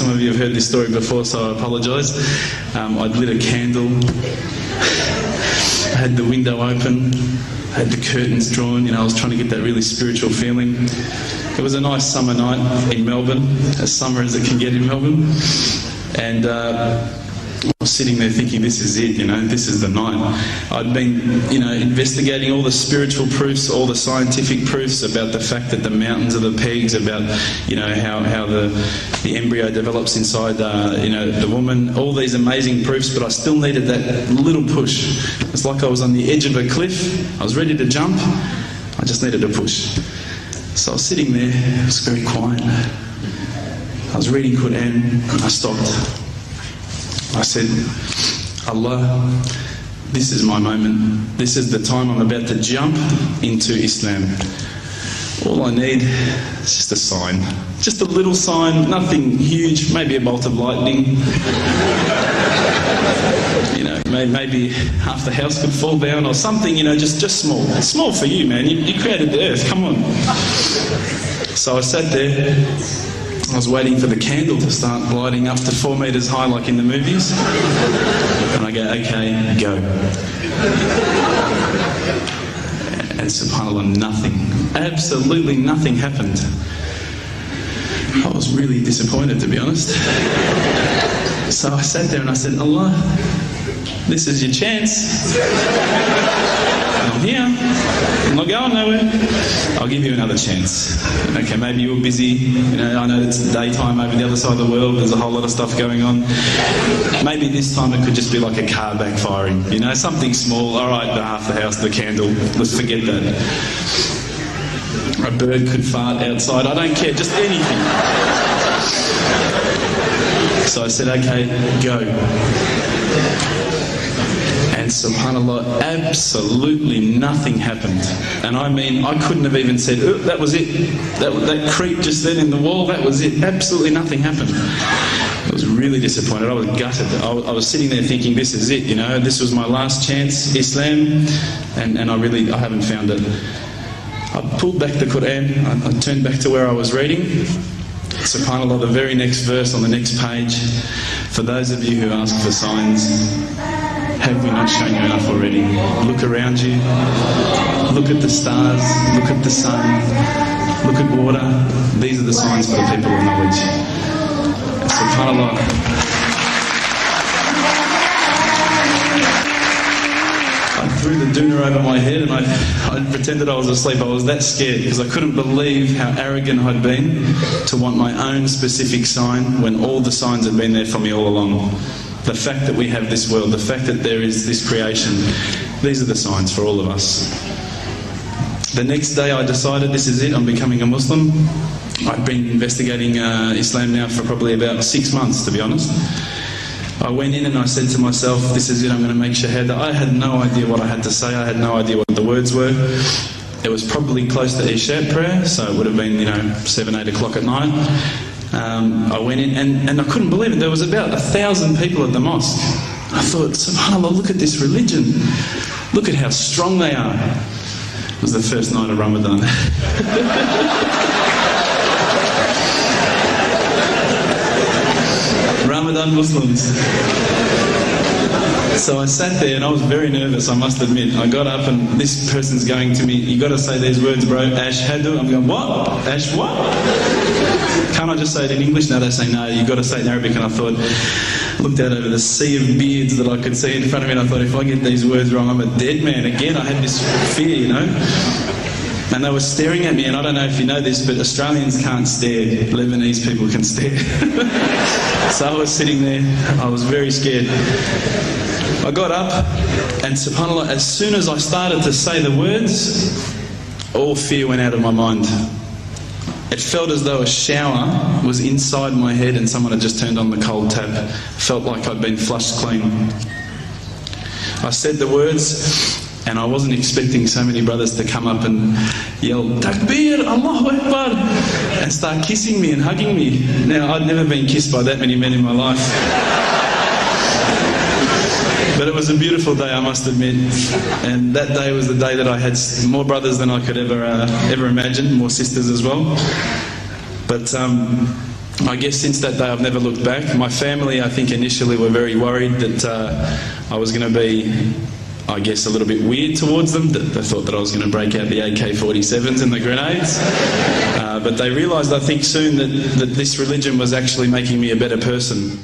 some of you have heard this story before, so I apologise. I'd lit a candle, I had the window open, I had the curtains drawn, I was trying to get that really spiritual feeling. It was a nice summer night in Melbourne, as summer as it can get in Melbourne, and I was sitting there thinking, this is it, this is the night. I'd been, investigating all the spiritual proofs, all the scientific proofs about the fact that the mountains are the pegs, about, how the embryo develops inside, the woman, all these amazing proofs, but I still needed that little push. It's like I was on the edge of a cliff, I was ready to jump, I just needed a push. So I was sitting there, it was very quiet. I was reading Quran, I stopped. I said, Allah, this is my moment. This is the time I'm about to jump into Islam. All I need is just a sign. Just a little sign, nothing huge, maybe a bolt of lightning. Maybe half the house could fall down or something, just small. It's small for you, man. You created the earth, come on. So I sat there. I was waiting for the candle to start lighting up to 4 metres high like in the movies. And I go, okay, go. And subhanAllah, nothing. Absolutely nothing happened. I was really disappointed, to be honest. So I sat there and I said, Allah, this is your chance. I'm here. I'm not going nowhere. I'll give you another chance. Okay, maybe you were busy. I know it's daytime over the other side of the world. There's a whole lot of stuff going on. Maybe this time it could just be like a car backfiring. Something small. All right, half the house, the candle. Let's forget that. A bird could fart outside. I don't care. Just anything. So I said, okay, go. And subhanAllah, absolutely nothing happened. And I mean, I couldn't have even said, oh, that was it. That creep just then in the wall, that was it. Absolutely nothing happened. I was really disappointed. I was gutted. I was sitting there thinking, this is it, this was my last chance, Islam, and I haven't found it. I pulled back the Quran, I turned back to where I was reading. SubhanAllah, the very next verse on the next page, for those of you who ask for signs, have we not shown you enough already? Look around you, look at the stars, look at the sun, look at water. These are the signs for the people of knowledge. SubhanAllah. I threw the doona over my head and I pretended I was asleep. I was that scared because I couldn't believe how arrogant I'd been to want my own specific sign when all the signs had been there for me all along. The fact that we have this world, the fact that there is this creation, these are the signs for all of us. The next day I decided, this is it, I'm becoming a Muslim. I'd been investigating Islam now for probably about 6 months, to be honest. I went in and I said to myself, this is it, I'm going to make shahada. I had no idea what I had to say, I had no idea what the words were. It was probably close to Isha prayer, so it would have been, 7, 8 o'clock at night. I went in and I couldn't believe it. There was about 1,000 people at the mosque. I thought, subhanAllah, look at this religion. Look at how strong they are. It was the first night of Ramadan. Ramadan Muslims. So I sat there and I was very nervous, I must admit. I got up and this person's going to me, you got to say these words, bro, ashhadu. I'm going, what? Ash what? Can't I just say it in English? No, they say, no, you've got to say it in Arabic. And I thought, looked out over the sea of beards that I could see in front of me, and I thought, if I get these words wrong, I'm a dead man again. I had this fear, And they were staring at me, and I don't know if you know this, but Australians can't stare. Lebanese people can stare. So I was sitting there, I was very scared. I got up, and subhanAllah, as soon as I started to say the words, all fear went out of my mind. It felt as though a shower was inside my head and someone had just turned on the cold tap. It felt like I'd been flushed clean. I said the words, and I wasn't expecting so many brothers to come up and yell, Takbir, Allahu Akbar, and start kissing me and hugging me. Now, I'd never been kissed by that many men in my life. But it was a beautiful day, I must admit. And that day was the day that I had more brothers than I could ever imagine, more sisters as well. But I guess since that day I've never looked back. My family, I think, initially were very worried that I was going to be, I guess, a little bit weird towards them. They thought that I was going to break out the AK-47s and the grenades. But they realised, I think, soon that this religion was actually making me a better person.